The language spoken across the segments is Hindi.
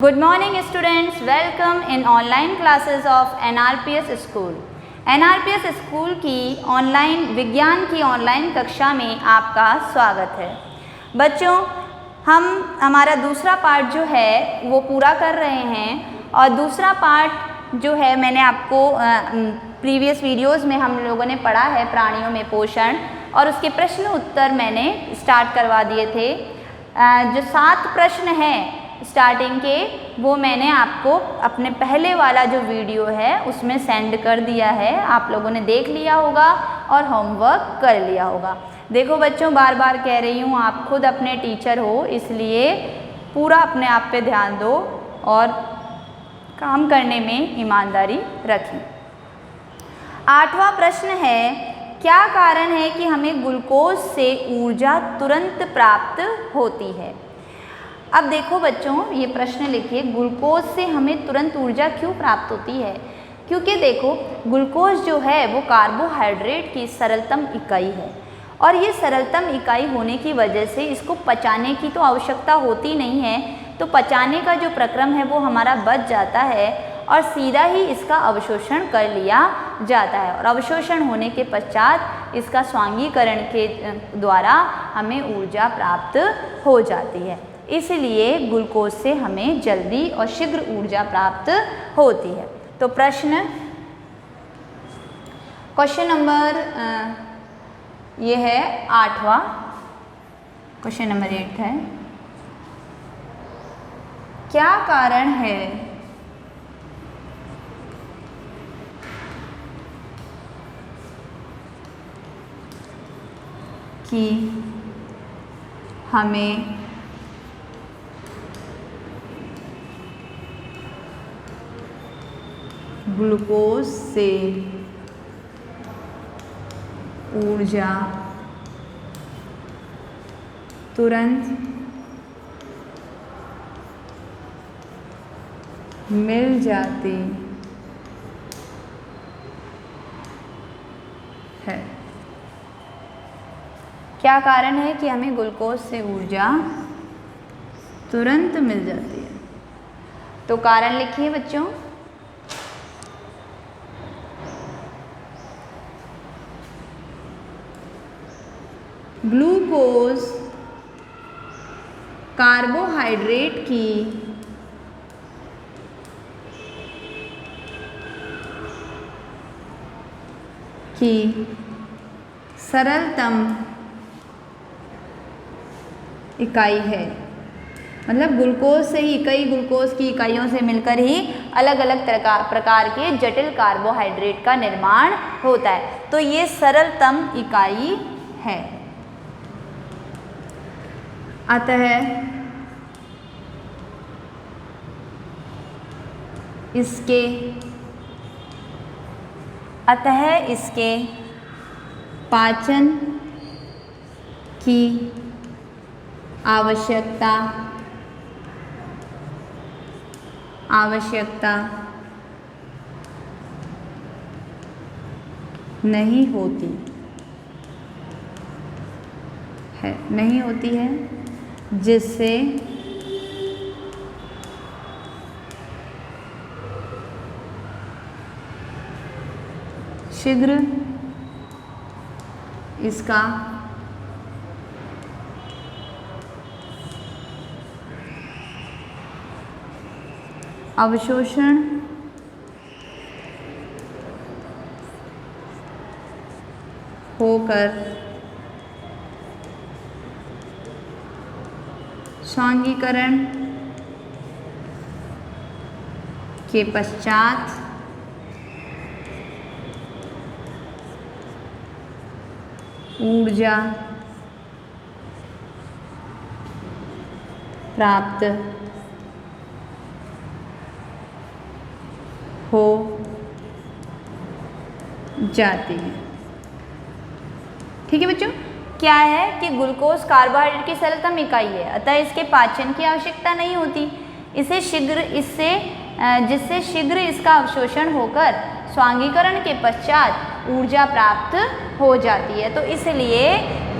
Good morning students, welcome in online classes of NRPS School. NRPS School की ऑनलाइन विज्ञान की ऑनलाइन कक्षा में आपका स्वागत है। बच्चों, हमारा दूसरा पार्ट जो है वो पूरा कर रहे हैं और दूसरा पार्ट जो है मैंने आपको प्रीवियस वीडियोस में हम लोगों ने पढ़ा है प्राणियों में पोषण, और उसके प्रश्न उत्तर मैंने स्टार्ट करवा दिए थे। जो 7 प्रश्न हैं स्टार्टिंग के, वो मैंने आपको अपने पहले वाला जो वीडियो है उसमें सेंड कर दिया है। आप लोगों ने देख लिया होगा और होमवर्क कर लिया होगा। देखो बच्चों, बार बार कह रही हूँ, आप खुद अपने टीचर हो, इसलिए पूरा अपने आप पे ध्यान दो और काम करने में ईमानदारी रखें। 8वां प्रश्न है, क्या कारण है कि हमें ग्लूकोज से ऊर्जा तुरंत प्राप्त होती है? अब देखो बच्चों, ये प्रश्न लिखिए, ग्लूकोज से हमें तुरंत ऊर्जा क्यों प्राप्त होती है? क्योंकि देखो, ग्लूकोज जो है वो कार्बोहाइड्रेट की सरलतम इकाई है और ये सरलतम इकाई होने की वजह से इसको पचाने की तो आवश्यकता होती नहीं है, तो पचाने का जो प्रक्रम है वो हमारा बच जाता है और सीधा ही इसका अवशोषण कर लिया जाता है और अवशोषण होने के पश्चात इसका स्वांगीकरण के द्वारा हमें ऊर्जा प्राप्त हो जाती है। इसलिए ग्लूकोज से हमें जल्दी और शीघ्र ऊर्जा प्राप्त होती है। तो क्वेश्चन नंबर ये है 8वां, क्वेश्चन नंबर 8 है, क्या कारण है कि हमें ग्लूकोज से ऊर्जा तुरंत मिल जाती है? क्या कारण है कि हमें ग्लूकोज से ऊर्जा तुरंत मिल जाती है? तो कारण लिखिए बच्चों। ग्लूकोज कार्बोहाइड्रेट की सरलतम इकाई है। मतलब ग्लूकोज से ही कई ग्लूकोज की इकाइयों से मिलकर ही अलग अलग प्रकार के जटिल कार्बोहाइड्रेट का निर्माण होता है, तो ये सरलतम इकाई है। अतः इसके पाचन की आवश्यकता नहीं होती है, जिससे शीघ्र इसका अवशोषण होकर स्वांगीकरण के पश्चात ऊर्जा प्राप्त हो जाती है। ठीक है बच्चों, क्या है कि ग्लूकोज कार्बोहाइड्रेट की सरलतम इकाई है, अतः इसके पाचन की आवश्यकता नहीं होती, जिससे शीघ्र इसका अवशोषण होकर स्वांगीकरण के पश्चात ऊर्जा प्राप्त हो जाती है। तो इसलिए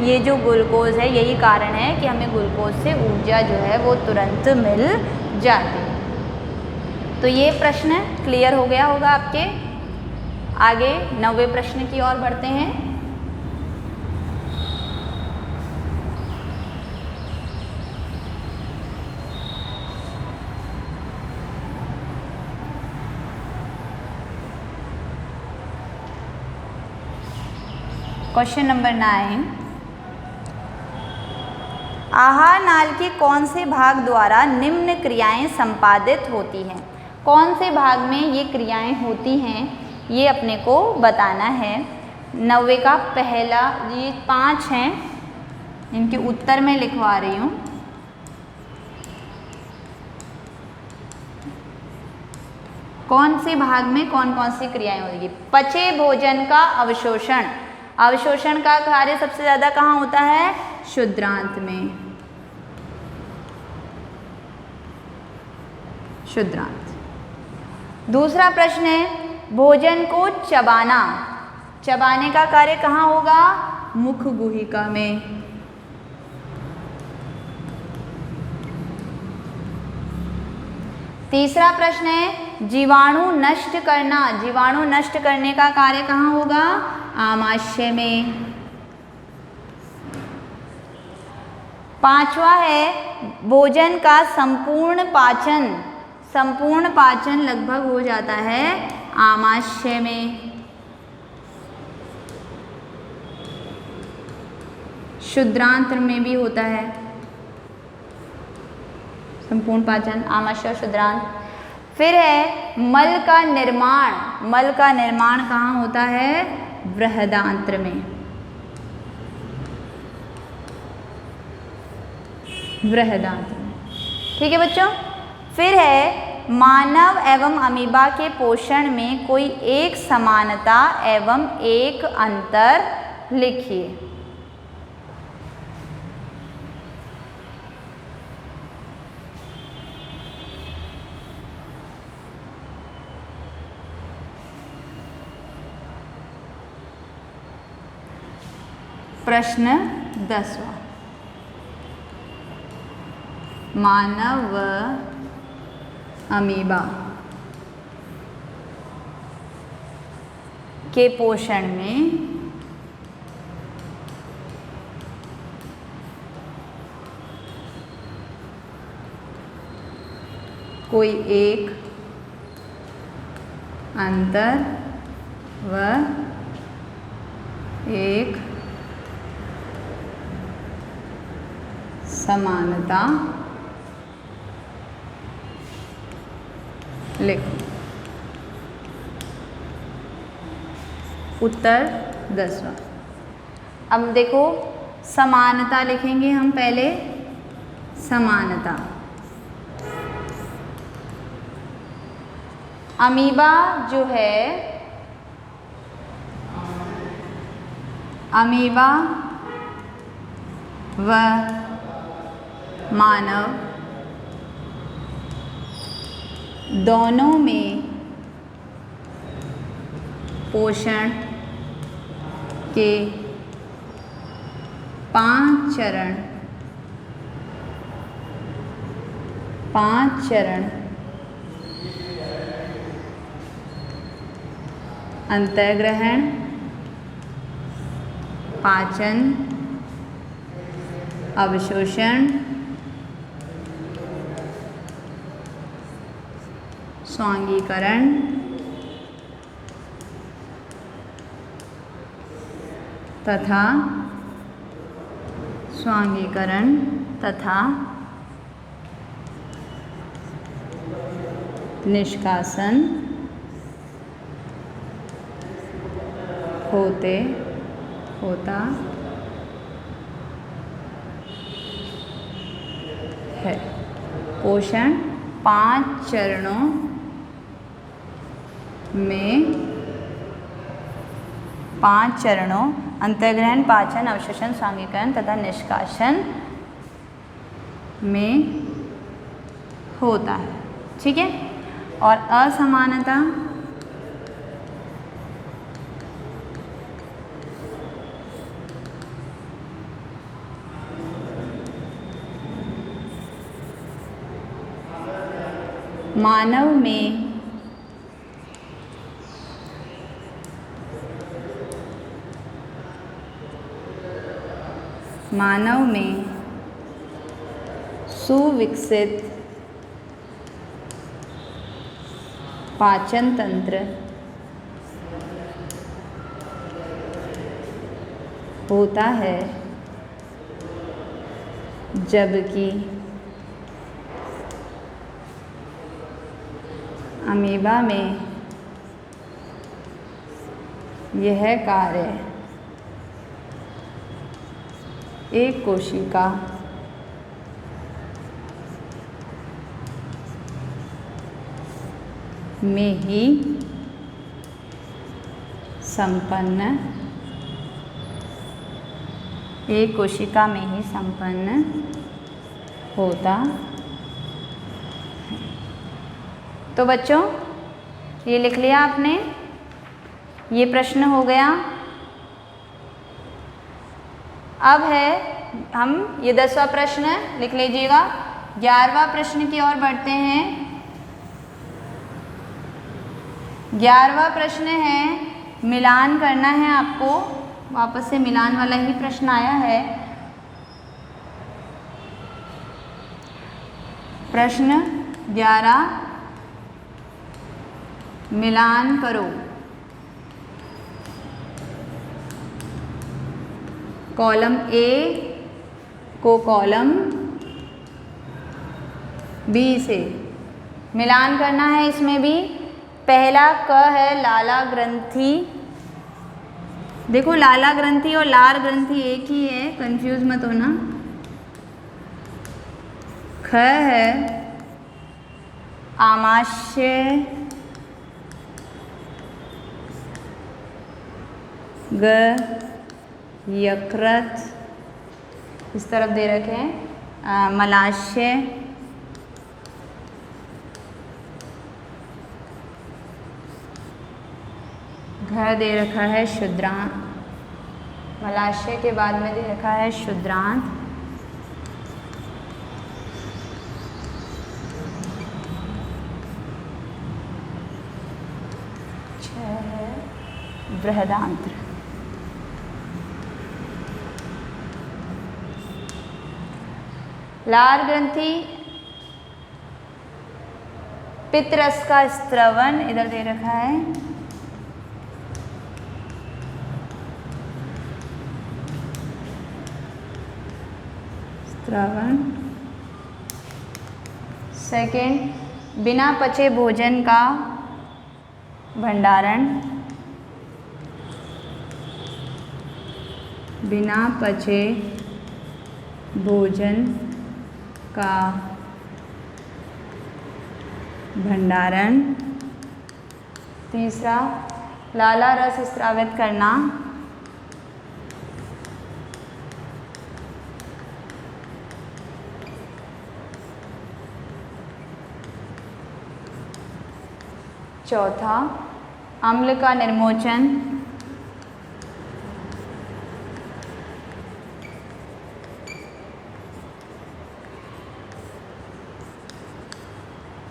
ये जो ग्लूकोज है, यही कारण है कि हमें ग्लूकोज से ऊर्जा जो है वो तुरंत मिल जाती है। तो ये प्रश्न क्लियर हो गया होगा आपके। आगे 9वें प्रश्न की ओर बढ़ते हैं। क्वेश्चन नंबर 9, आहार नाल के कौन से भाग द्वारा निम्न क्रियाएं संपादित होती हैं? कौन से भाग में ये क्रियाएं होती हैं, ये अपने को बताना है। 9वें का पहला, ये 5 हैं, इनके उत्तर मैं लिखवा रही हूँ। कौन से भाग में कौन कौन सी क्रियाएं होगी? पचे भोजन का अवशोषण। अवशोषण का कार्य सबसे ज़्यादा कहाँ होता है? क्षुद्रांत में। क्षुद्रांत। दूसरा प्रश्न है, भोजन को चबाना। चबाने का कार्य कहाँ होगा? मुख गुहिका में। तीसरा प्रश्न है, जीवाणु नष्ट करना। जीवाणु नष्ट करने का कार्य कहाँ होगा? आमाशय में। 5वां है, भोजन का संपूर्ण पाचन। संपूर्ण पाचन लगभग हो जाता है आमाशय में। क्षुद्रांत में भी होता है संपूर्ण पाचन, आमाशय और क्षुद्रांत। फिर है मल का निर्माण। मल का निर्माण कहाँ होता है? बृहदांत्र में। बृहदांत्र में। ठीक है बच्चों। फिर है मानव एवं अमीबा के पोषण में कोई एक समानता एवं एक अंतर लिखिए। प्रश्न 10वां, मानव व अमीबा के पोषण में कोई एक अंतर व एक समानता लिखो। उत्तर 10वां। अब देखो, समानता लिखेंगे हम पहले। समानता, अमीबा जो है, अमीबा व मानव दोनों में पोषण के 5 चरण अंतर्ग्रहण, पाचन, अवशोषण, स्वांगीकरण तथा निष्कासन होता है। पोषण 5 चरणों में, 5 चरणों अंतर्ग्रहण, पाचन, अवशोषण, स्वांगीकरण तथा निष्कासन में होता है। ठीक है। और असमानता, मानव में सुविकसित पाचन तंत्र होता है, जबकि अमीबा में यह कार्य एक कोशिका में ही संपन्न होता। तो बच्चों ये लिख लिया आपने, ये प्रश्न हो गया। अब है हम ये 10वां प्रश्न लिख लीजिएगा। 11वां प्रश्न की ओर बढ़ते हैं। 11वां प्रश्न है, मिलान करना है आपको, वापस से मिलान वाला ही प्रश्न आया है। प्रश्न 11, मिलान करो। कॉलम ए को कॉलम बी से मिलान करना है। इसमें भी पहला क है लाला ग्रंथि। देखो लाला ग्रंथि और लार ग्रंथि एक ही है, कंफ्यूज मत होना। ख है आमाशय, ग यकृत, इस तरफ दे रखे हैं मलाशय, घ दे रखा है शुद्रांत, मलाशय के बाद में दे रखा है शुद्रांत, छ है बृहदांत्र। लार ग्रंथि पित्तरस का स्त्रवन इधर दे रखा है। स्त्रवन। सेकेंड, बिना पचे भोजन का भंडारण। बिना पचे भोजन का भंडारण। तीसरा, लाला रस स्रावित करना। चौथा, अम्ल का निर्मोचन।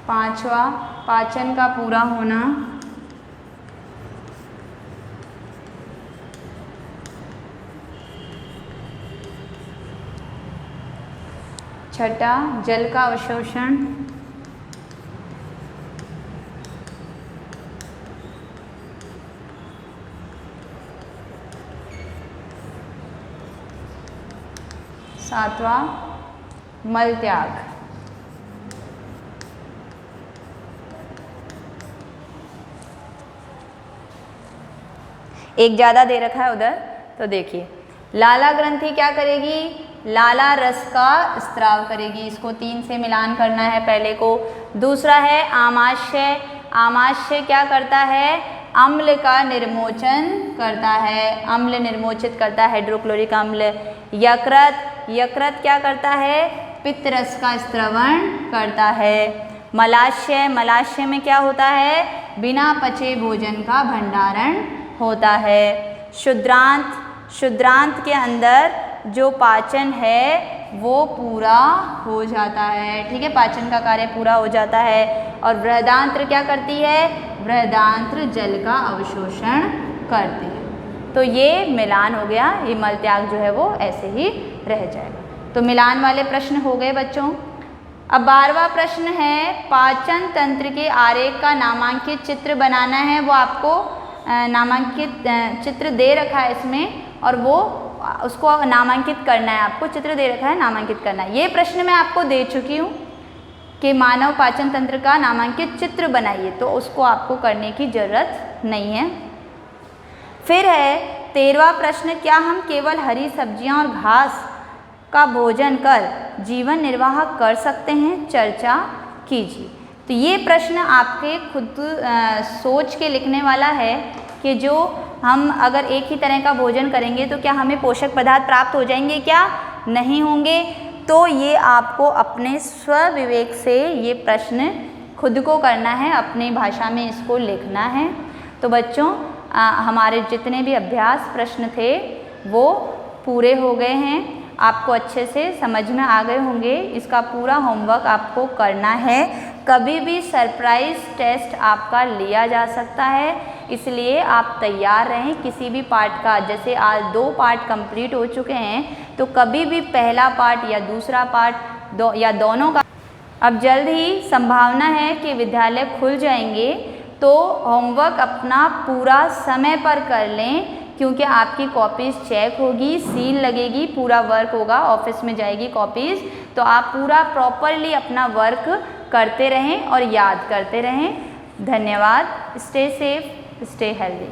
पांचवा, पाचन का पूरा होना। छठा, जल का अवशोषण। सातवां, मल त्याग। एक ज़्यादा दे रखा है उधर, तो देखिए लाला ग्रंथि क्या करेगी, लाला रस का स्त्राव करेगी। इसको 3 से मिलान करना है पहले को। दूसरा है आमाशय। आमाशय क्या करता है, अम्ल का निर्मोचन करता है, अम्ल निर्मोचित करता है, हाइड्रोक्लोरिक अम्ल। यकृत, यकृत क्या करता है, पित्तरस का स्त्रवण करता है। मलाशय, मलाशय में क्या होता है, बिना पचे भोजन का भंडारण होता है। शुद्रांत, शुद्रांत के अंदर जो पाचन है वो पूरा हो जाता है। ठीक है, पाचन का कार्य पूरा हो जाता है। और बृहदांत्र क्या करती है? बृहदांत्र जल का अवशोषण करती है। तो ये मिलान हो गया, ये मलत्याग जो है वो ऐसे ही रह जाएगा। तो मिलान वाले प्रश्न हो गए बच्चों। अब 12वां प्रश्न है, पाचन तंत्र के आरेख का नामांकित चित्र बनाना है। वो आपको नामांकित चित्र दे रखा है इसमें, और वो उसको नामांकित करना है। आपको चित्र दे रखा है, नामांकित करना है। ये प्रश्न मैं आपको दे चुकी हूँ कि मानव पाचन तंत्र का नामांकित चित्र बनाइए, तो उसको आपको करने की ज़रूरत नहीं है। फिर है 13वां प्रश्न, क्या हम केवल हरी सब्जियां और घास का भोजन कर जीवन निर्वाह कर सकते हैं? चर्चा कीजिए। तो ये प्रश्न आपके खुद सोच के लिखने वाला है कि जो हम अगर एक ही तरह का भोजन करेंगे तो क्या हमें पोषक पदार्थ प्राप्त हो जाएंगे? क्या नहीं होंगे। तो ये आपको अपने स्वविवेक से ये प्रश्न खुद को करना है, अपनी भाषा में इसको लिखना है। तो बच्चों हमारे जितने भी अभ्यास प्रश्न थे वो पूरे हो गए हैं, आपको अच्छे से समझ में आ गए होंगे। इसका पूरा होमवर्क आपको करना है। कभी भी सरप्राइज़ टेस्ट आपका लिया जा सकता है, इसलिए आप तैयार रहें किसी भी पार्ट का। जैसे आज 2 पार्ट कंप्लीट हो चुके हैं, तो कभी भी पहला पार्ट या दूसरा पार्ट या दोनों का। अब जल्द ही संभावना है कि विद्यालय खुल जाएंगे, तो होमवर्क अपना पूरा समय पर कर लें, क्योंकि आपकी कॉपीज़ चेक होगी, सील लगेगी, पूरा वर्क होगा, ऑफिस में जाएगी कॉपीज़। तो आप पूरा प्रॉपरली अपना वर्क करते रहें और याद करते रहें। धन्यवाद। Stay safe, stay healthy.